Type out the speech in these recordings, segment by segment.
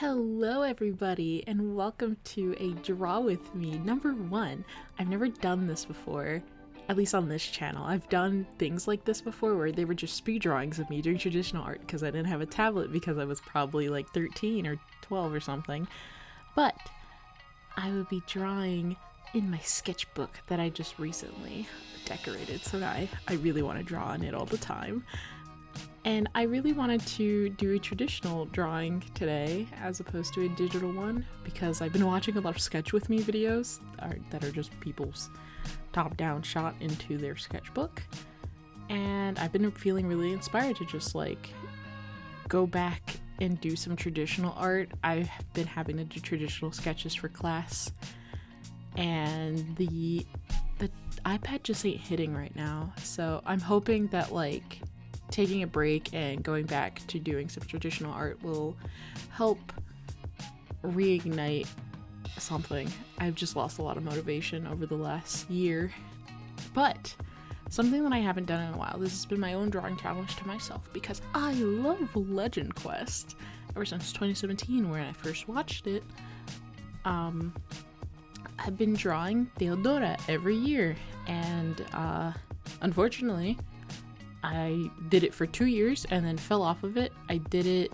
Hello everybody and welcome to a draw with me number 1. I've never done this before, at least on this channel. I've done things like this before where they were just speed drawings of me doing traditional art because I didn't have a tablet because I was probably like 13 or 12 or something. But I will be drawing in my sketchbook that I just recently decorated, so I really want to draw on it all the time. And I really wanted to do a traditional drawing today as opposed to a digital one because I've been watching a lot of sketch with me videos that are just people's top-down shot into their sketchbook. And I've been feeling really inspired to just like go back and do some traditional art. I've been having to do traditional sketches for class, and the iPad just ain't hitting right now. So I'm hoping that like taking a break and going back to doing some traditional art will help reignite something. I've just lost a lot of motivation over the last year. But something that I haven't done in a while, this has been my own drawing challenge to myself because I love Legend Quest ever since 2017 when I first watched it. I've been drawing Theodora every year, and unfortunately I did it for 2 years and then fell off of it. I did it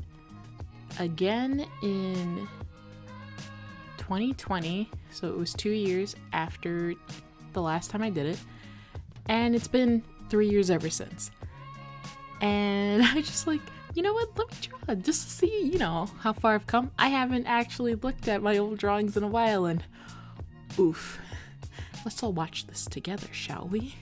again in 2020, so it was 2 years after the last time I did it, and it's been 3 years ever since. And I just like, you know what, let me draw just to see, how far I've come. I haven't actually looked at my old drawings in a while, and oof. Let's all watch this together, shall we?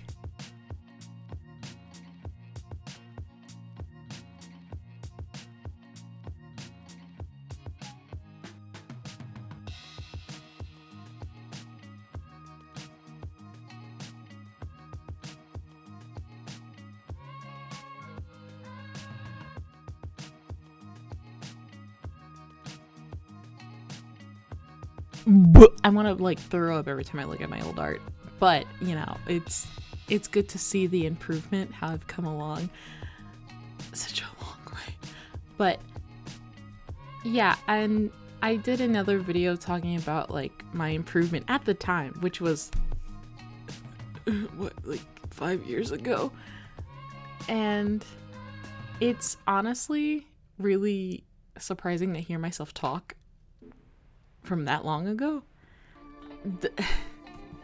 I want to like throw up every time I look at my old art, but it's good to see the improvement, how I've come along such a long way. But yeah, and I did another video talking about like my improvement at the time, which was like 5 years ago, and it's honestly really surprising to hear myself talk from that long ago.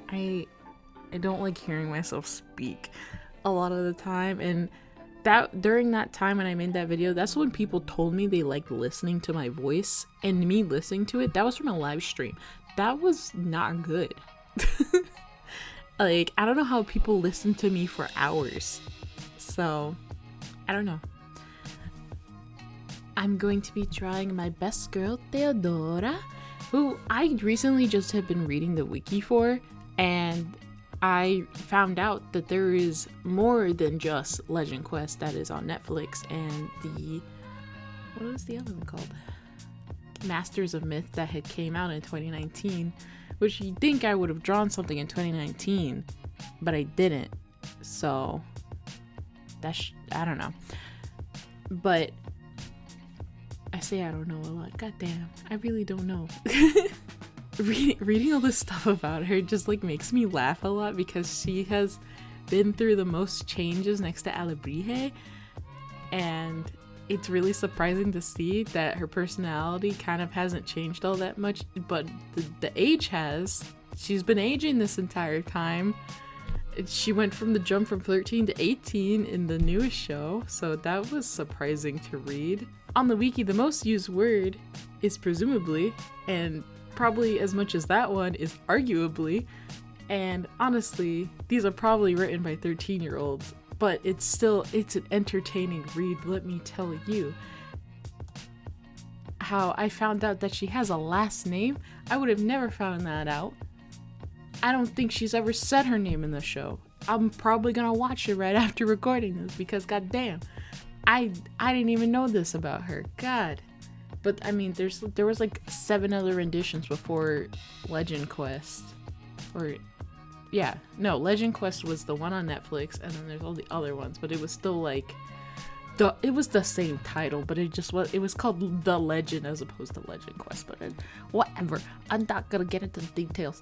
I don't like hearing myself speak a lot of the time, and that during that time when I made that video, that's when people told me they liked listening to my voice, and me listening to it, that was from a live stream. That was not good. Like, I don't know how people listen to me for hours, so I don't know. I'm going to be drawing my best girl Theodora, who I recently just have been reading the wiki for, and I found out that there is more than just Legend Quest that is on Netflix, and what was the other one called? Masters of Myth that had came out in 2019, which you'd think I would have drawn something in 2019, but I didn't, so I don't know. But I say I don't know a lot. Goddamn, I really don't know. Reading all this stuff about her just like makes me laugh a lot because she has been through the most changes next to Alebrije, and it's really surprising to see that her personality kind of hasn't changed all that much, but the age has. She's been aging this entire time. She went from the jump from 13 to 18 in the newest show, so that was surprising to read. On the wiki, the most used word is presumably, and probably as much as that one is arguably, and honestly, these are probably written by 13-year-olds, but it's an entertaining read, let me tell you. How I found out that she has a last name, I would have never found that out. I don't think she's ever said her name in the show. I'm probably gonna watch it right after recording this because goddamn, I didn't even know this about her. God. But I mean, there was like 7 other renditions before Legend Quest. Legend Quest was the one on Netflix, and then there's all the other ones, but it was still like it was the same title, but it was called The Legend as opposed to Legend Quest. But whatever, I'm not gonna get into the details.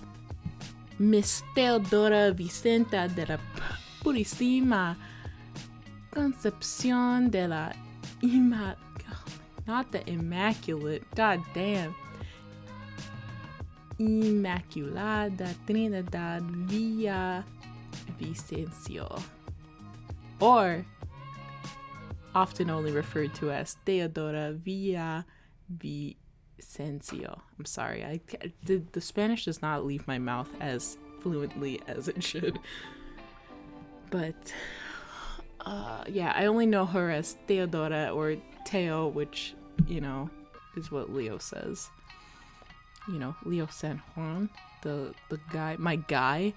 Miss Teodora Vicenta de la Purísima Concepción de la not the Immaculate, god damn, Inmaculada Trinidad Villa Vicencio, or often only referred to as Teodora Villa Vicencio. I'm sorry, the Spanish does not leave my mouth as fluently as it should. But yeah, I only know her as Teodora or Teo, which, you know, is what Leo says. You know, Leo San Juan, the guy, my guy.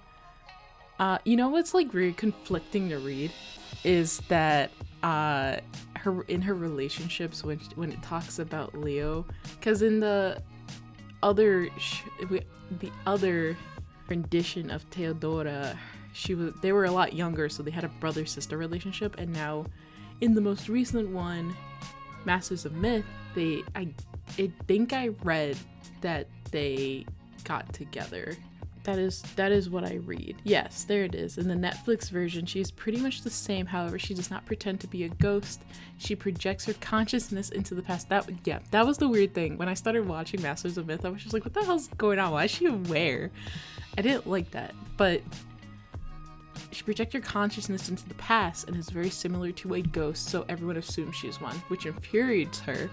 You know what's like very conflicting to read is that her in her relationships when it talks about Leo, because in the other rendition of Teodora, they were a lot younger, so they had a brother-sister relationship, and now in the most recent one, Masters of Myth, I think I read that they got together. That is what I read. Yes, there it is. In the Netflix version, she's pretty much the same. However, she does not pretend to be a ghost. She projects her consciousness into the past. That was the weird thing. When I started watching Masters of Myth, I was just like, what the hell's going on? Why is she aware? I didn't like that. But she projects her consciousness into the past and is very similar to a ghost, so everyone assumes she's one, which infuriates her.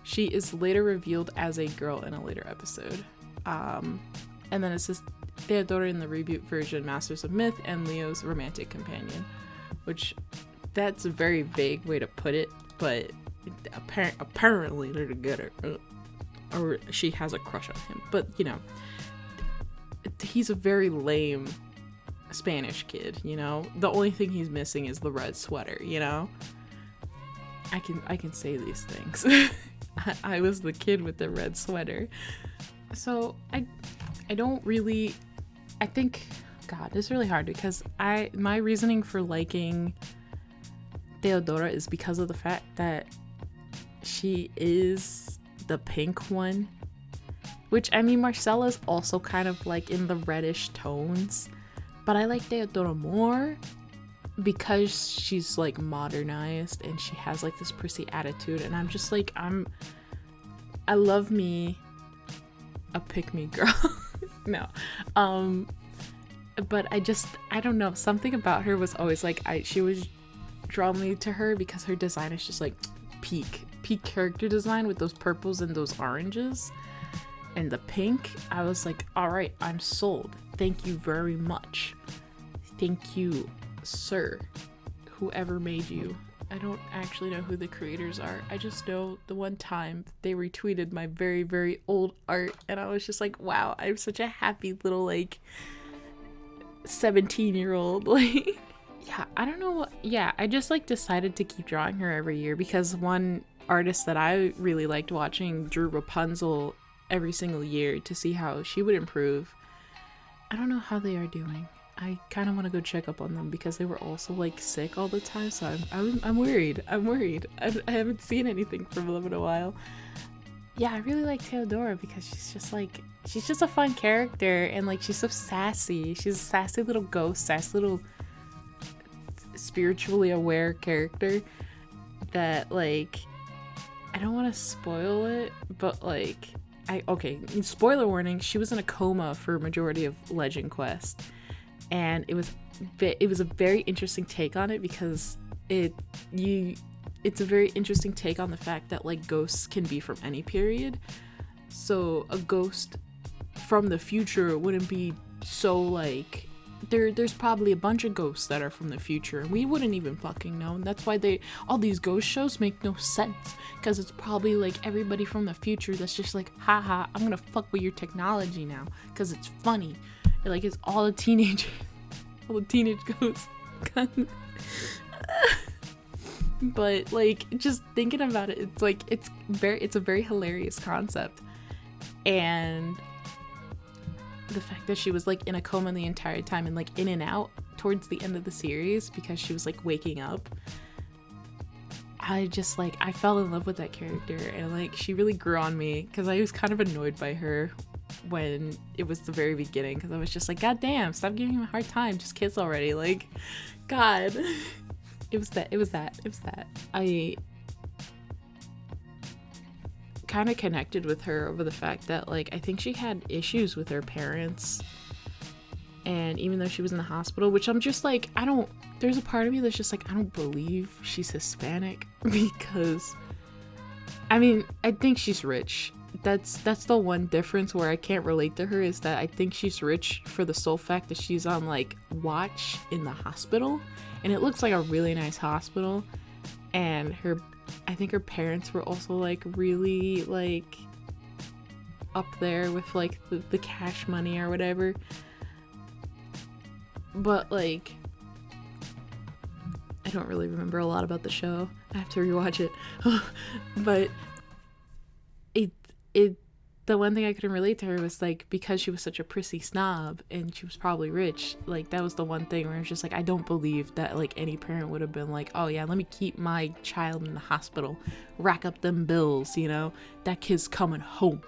She is later revealed as a girl in a later episode. And then it says Teodora in the reboot version, Masters of Myth, and Leo's romantic companion, which that's a very vague way to put it, but apparently they're together, or she has a crush on him. But you know, he's a very lame Spanish kid. You know, the only thing he's missing is the red sweater. You know, I can say these things. I was the kid with the red sweater, so I don't really, I think, God, it's really hard because my reasoning for liking Teodora is because of the fact that she is the pink one, which, I mean, Marcella's also kind of like in the reddish tones, but I like Teodora more because she's like modernized and she has like this prissy attitude, and I'm just like, I love me a pick-me girl. No, but I don't know, something about her was always like, she was draw me to her because her design is just like peak character design with those purples and those oranges and the pink. I was like, all right, I'm sold. Thank you very much. Thank you, sir, whoever made you. I don't actually know who the creators are. I just know the one time they retweeted my very, very old art, and I was just like, wow, I'm such a happy little, like, 17-year-old. Like, yeah, I don't know what, yeah, I just, like, decided to keep drawing her every year because one artist that I really liked watching drew Rapunzel every single year to see how she would improve. I don't know how they are doing. I kind of want to go check up on them because they were also like sick all the time, so I'm worried. I haven't seen anything from them in a while. Yeah, I really like Teodora because she's just a fun character, and like she's so sassy. She's a sassy little ghost, sassy little spiritually aware character that, like, I don't want to spoil it, but like, spoiler warning, she was in a coma for a majority of Legend Quest. And it was a very interesting take on it because it's a very interesting take on the fact that like ghosts can be from any period. So a ghost from the future wouldn't be so like, there's probably a bunch of ghosts that are from the future and we wouldn't even fucking know. And that's why all these ghost shows make no sense, because it's probably like everybody from the future that's just like, haha, I'm gonna fuck with your technology now because it's funny. Like, it's all the teenage ghosts. But like, just thinking about it, it's like, it's a very hilarious concept. And the fact that she was like in a coma the entire time and like in and out towards the end of the series because she was like waking up, I just like, I fell in love with that character, and like she really grew on me because I was kind of annoyed by her when it was the very beginning, because I was just like, God damn, stop giving him a hard time, just kiss already, like, God. It was that. I kind of connected with her over the fact that, like, I think she had issues with her parents, and even though she was in the hospital, which I'm just like, there's a part of me that's just like, I don't believe she's Hispanic, because I mean, I think she's rich. That's the one difference where I can't relate to her, is that I think she's rich for the sole fact that she's on like watch in the hospital, and it looks like a really nice hospital, and I think her parents were also like really like up there with like the cash money or whatever. But like, I don't really remember a lot about the show. I have to rewatch it. But the one thing I couldn't relate to her was like, because she was such a prissy snob and she was probably rich, like that was the one thing where I was just like, I don't believe that like any parent would have been like, oh yeah, let me keep my child in the hospital, rack up them bills, you know, that kid's coming home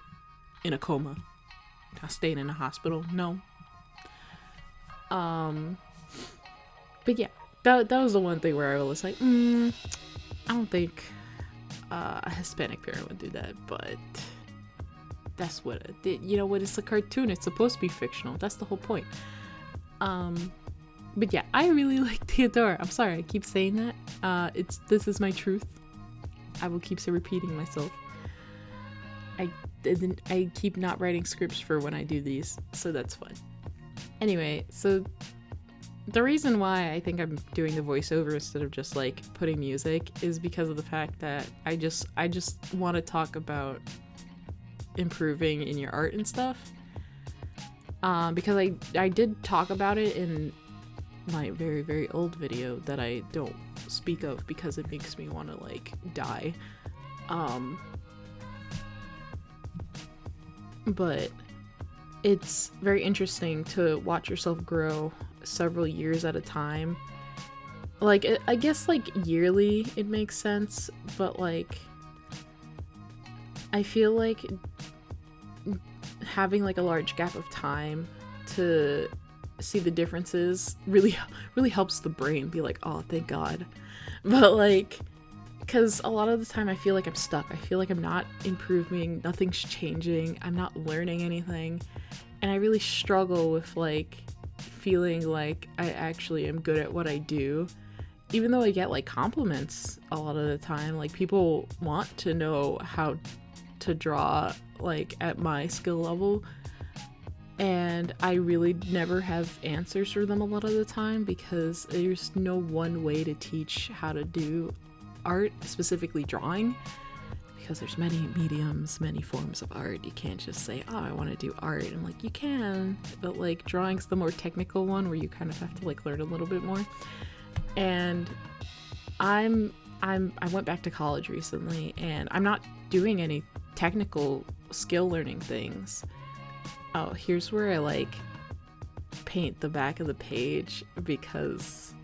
in a coma, not staying in the hospital. No. But yeah, that was the one thing where I was like, I don't think a Hispanic parent would do that, but that's what it did. You know what, it's a cartoon, it's supposed to be fictional, that's the whole point. But yeah, I really like Theodora. I'm sorry I keep saying that. This is my truth. I will keep repeating myself. I keep not writing scripts for when I do these, so that's fun. Anyway, so the reason why I think I'm doing the voiceover instead of just like putting music is because of the fact that I just want to talk about improving in your art and stuff, because I did talk about it in my very, very old video that I don't speak of because it makes me want to like die, but it's very interesting to watch yourself grow several years at a time. Like, I guess like yearly it makes sense, but like I feel like having like a large gap of time to see the differences really helps the brain be like, oh, thank God. But like, because a lot of the time I feel like I'm stuck. I feel like I'm not improving, nothing's changing, I'm not learning anything, and I really struggle with like feeling like I actually am good at what I do, even though I get like compliments a lot of the time. Like, people want to know how to draw like at my skill level, and I really never have answers for them a lot of the time, because there's no one way to teach how to do art, specifically drawing, because there's many mediums, many forms of art. You can't just say, oh, I want to do art, and like, you can, but like drawing's the more technical one where you kind of have to like learn a little bit more. And I went back to college recently, and I'm not doing any technical skill learning things. Oh, here's where I like paint the back of the page, because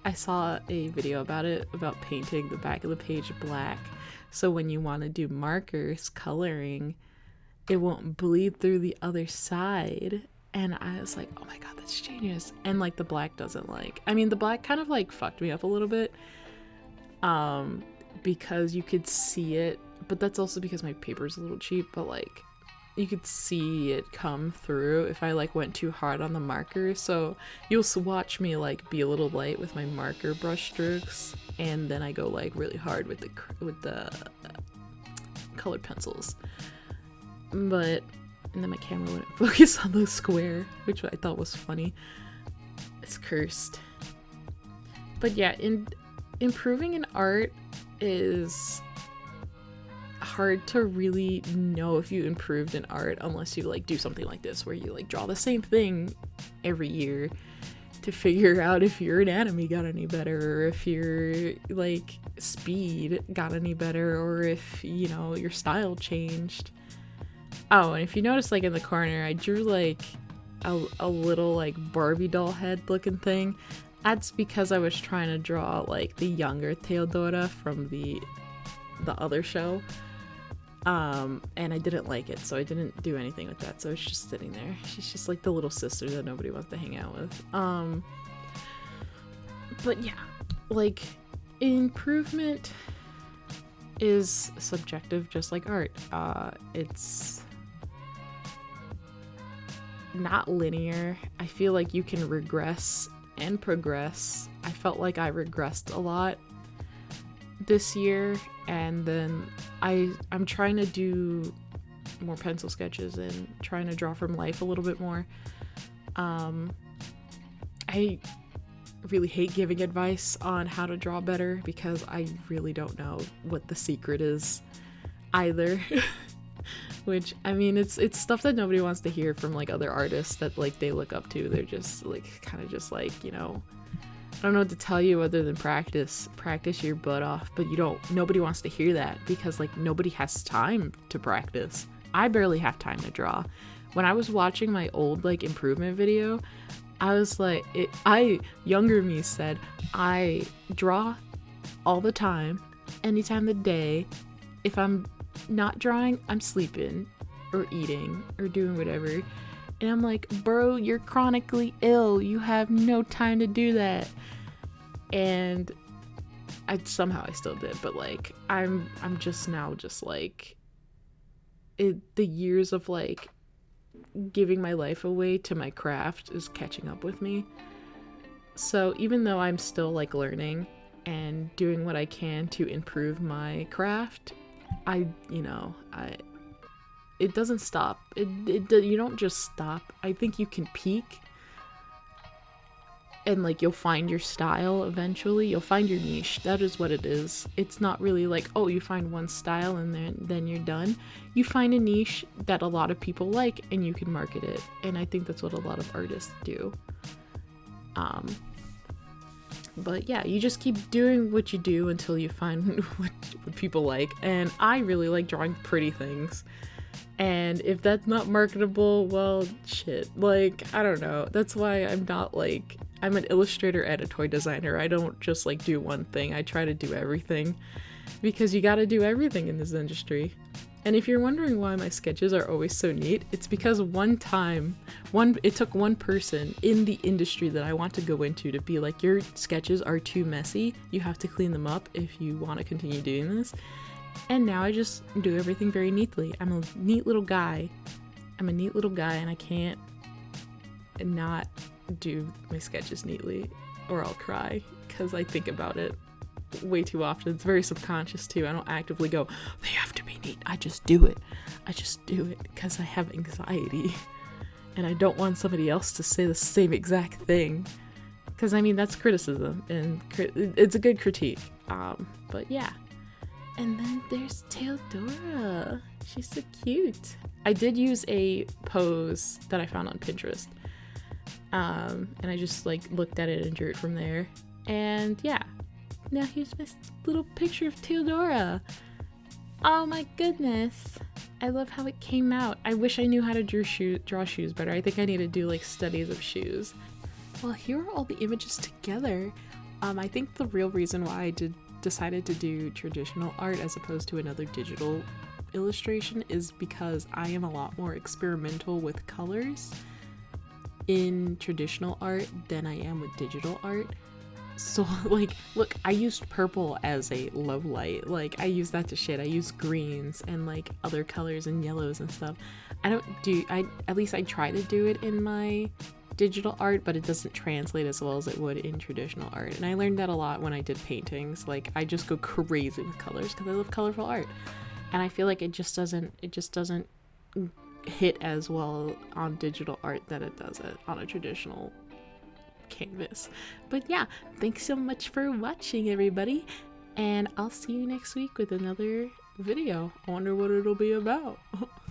I saw a video about it, about painting the back of the page black, so when you want to do markers coloring, it won't bleed through the other side. And I was like, oh my God, that's genius. And like, the black doesn't like, I mean, the black kind of like fucked me up a little bit, because you could see it, but that's also because my paper's a little cheap, but like, you could see it come through if I like went too hard on the marker. So you'll watch me like be a little light with my marker brush strokes, and then I go like really hard with the colored pencils. And then my camera wouldn't focus on the square, which I thought was funny. It's cursed. But yeah, improving in art is hard to really know if you improved in art unless you like do something like this, where you like draw the same thing every year to figure out if your anatomy got any better, or if your like speed got any better, or if, you know, your style changed. Oh, and if you notice, like in the corner, I drew like a little like Barbie doll head looking thing. That's because I was trying to draw like the younger Theodora from the other show. And I didn't like it, so I didn't do anything with that. So it's just sitting there. She's just like the little sister that nobody wants to hang out with. But yeah, like, improvement is subjective, just like art. It's not linear. I feel like you can regress and progress. I felt like I regressed a lot this year, and then I'm trying to do more pencil sketches and trying to draw from life a little bit more. I really hate giving advice on how to draw better because I really don't know what the secret is either. Which, I mean, it's stuff that nobody wants to hear from like other artists that like they look up to. They're just like kind of just like, you know, I don't know what to tell you other than practice your butt off. But nobody wants to hear that because like nobody has time to practice. I barely have time to draw. When I was watching my old like improvement video, I was like, younger me said, I draw all the time, anytime of the day. If I'm not drawing, I'm sleeping or eating or doing whatever. And I'm like, bro, you're chronically ill. You have no time to do that. And I still did, but like I'm just now just like the years of like giving my life away to my craft is catching up with me. So even though I'm still like learning and doing what I can to improve my craft, it doesn't stop. You don't just stop. I think you can peak and like you'll find your style eventually. You'll find your niche. That is what it is. It's not really like, oh, you find one style and then you're done. You find a niche that a lot of people like and you can market it. And I think that's what a lot of artists do. But yeah, you just keep doing what you do until you find what people like. And I really like drawing pretty things. And if that's not marketable, well, shit. Like, I don't know. That's why I'm an illustrator and a toy designer. I don't just like do one thing. I try to do everything because you gotta do everything in this industry. And if you're wondering why my sketches are always so neat, it's because it took one person in the industry that I want to go into to be like, your sketches are too messy. You have to clean them up if you want to continue doing this. And now I just do everything very neatly. I'm a neat little guy. And I can't not do my sketches neatly or I'll cry because I think about it way too often. It's very subconscious too. I don't actively go, they have to be neat. I just do it because I have anxiety and I don't want somebody else to say the same exact thing, because I mean that's criticism and it's a good critique. But yeah. And then there's Theodora. She's so cute. I did use a pose that I found on Pinterest. And I just like looked at it and drew it from there. And yeah. Now here's my little picture of Theodora. Oh my goodness. I love how it came out. I wish I knew how to draw shoes better. I think I need to do like studies of shoes. Well, here are all the images together. I think the real reason why I decided to do traditional art as opposed to another digital illustration is because I am a lot more experimental with colors in traditional art than I am with digital art. So like, look, I used purple as a low light. Like I use that to shit. I use greens and like other colors and yellows and stuff. At least I try to do it in my digital art, but it doesn't translate as well as it would in traditional art. And I learned that a lot when I did paintings. Like I just go crazy with colors because I love colorful art. And I feel like it just doesn't hit as well on digital art than it does it on a traditional canvas. But yeah, thanks so much for watching, everybody, and I'll see you next week with another video. I wonder what it'll be about.